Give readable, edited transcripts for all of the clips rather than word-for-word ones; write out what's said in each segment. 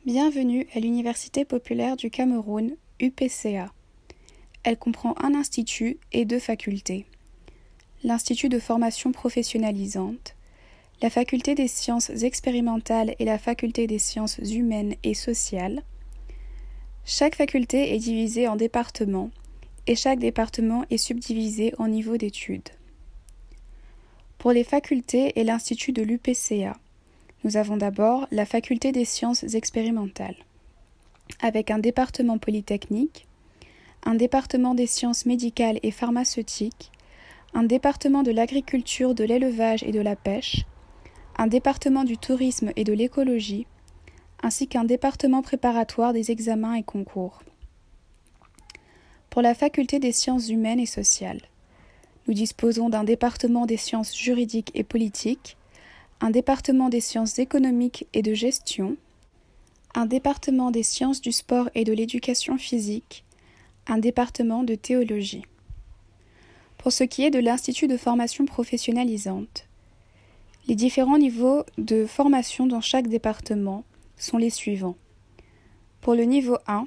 Bienvenue à l'Université populaire du Cameroun, UPCA. Elle comprend un institut et 2 facultés. L'Institut de formation professionnalisante, la Faculté des sciences expérimentales et la Faculté des sciences humaines et sociales. Chaque faculté est divisée en départements et chaque département est subdivisé en niveaux d'études. Pour les facultés et l'Institut de l'UPCA, nous avons d'abord la Faculté des sciences expérimentales, avec un département polytechnique, un département des sciences médicales et pharmaceutiques, un département de l'agriculture, de l'élevage et de la pêche, un département du tourisme et de l'écologie, ainsi qu'un département préparatoire des examens et concours. Pour la Faculté des sciences humaines et sociales, nous disposons d'un département des sciences juridiques et politiques, un département des sciences économiques et de gestion, un département des sciences du sport et de l'éducation physique, un département de théologie. Pour ce qui est de l'Institut de formation professionnalisante, les différents niveaux de formation dans chaque département sont les suivants. Pour le niveau 1,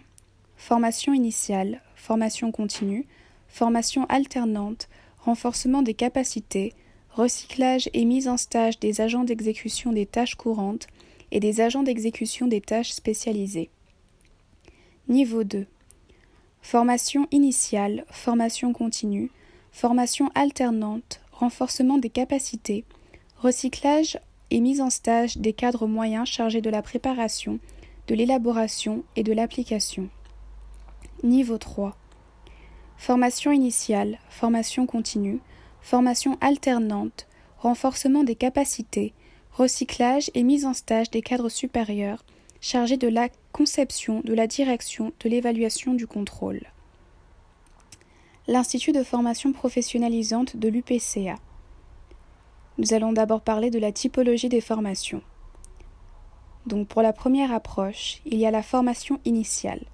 formation initiale, formation continue, formation alternante, renforcement des capacités, recyclage et mise en stage des agents d'exécution des tâches courantes et des agents d'exécution des tâches spécialisées. Niveau 2. Formation initiale, formation continue, formation alternante, renforcement des capacités, recyclage et mise en stage des cadres moyens chargés de la préparation, de l'élaboration et de l'application. Niveau 3. Formation initiale, formation continue, formation alternante, renforcement des capacités, recyclage et mise en stage des cadres supérieurs chargés de la conception, de la direction, de l'évaluation du contrôle. L'Institut de formation professionnalisante de l'UPCA. Nous allons d'abord parler de la typologie des formations. Donc pour la première approche, il y a la formation initiale,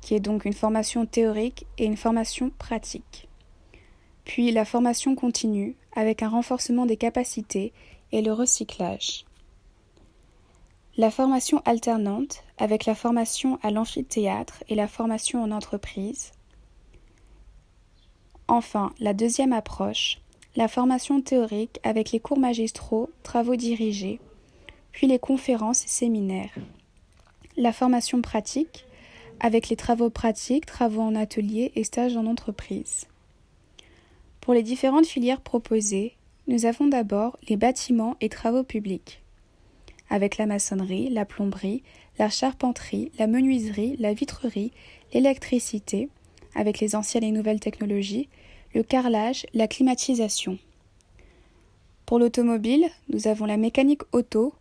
qui est donc une formation théorique et une formation pratique. Puis la formation continue, avec un renforcement des capacités et le recyclage. La formation alternante, avec la formation à l'amphithéâtre et la formation en entreprise. Enfin, la deuxième approche, la formation théorique avec les cours magistraux, travaux dirigés, puis les conférences et séminaires. La formation pratique, avec les travaux pratiques, travaux en atelier et stages en entreprise. Pour les différentes filières proposées, nous avons d'abord les bâtiments et travaux publics, avec la maçonnerie, la plomberie, la charpenterie, la menuiserie, la vitrerie, l'électricité, avec les anciennes et nouvelles technologies, le carrelage, la climatisation. Pour l'automobile, nous avons la mécanique auto,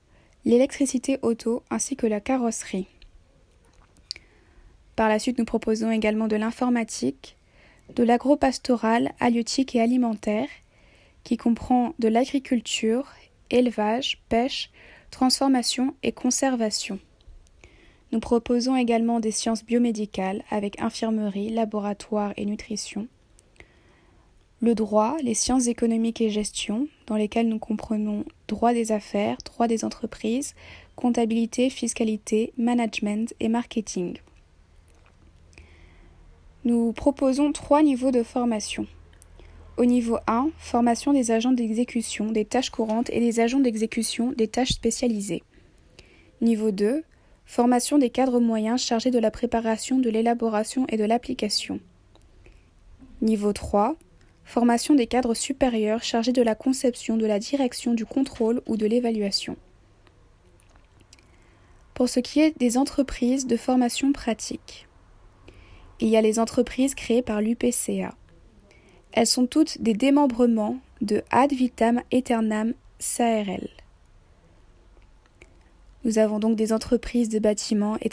l'électricité auto ainsi que la carrosserie. Par la suite, nous proposons également de l'informatique, de l'agropastoral, halieutique et alimentaire, qui comprend de l'agriculture, élevage, pêche, transformation et conservation. Nous proposons également des sciences biomédicales avec infirmerie, laboratoire et nutrition. Le droit, les sciences économiques et gestion, dans lesquelles nous comprenons droit des affaires, droit des entreprises, comptabilité, fiscalité, management et marketing. Nous proposons 3 niveaux de formation. Au niveau 1, formation des agents d'exécution des tâches courantes et des agents d'exécution des tâches spécialisées. Niveau 2, formation des cadres moyens chargés de la préparation, de l'élaboration et de l'application. Niveau 3, formation des cadres supérieurs chargés de la conception, de la direction, du contrôle ou de l'évaluation. Pour ce qui est des entreprises de formation pratique, il y a les entreprises créées par l'UPCA. Elles sont toutes des démembrements de Ad Vitam Aeternam SARL. Nous avons donc des entreprises de bâtiments et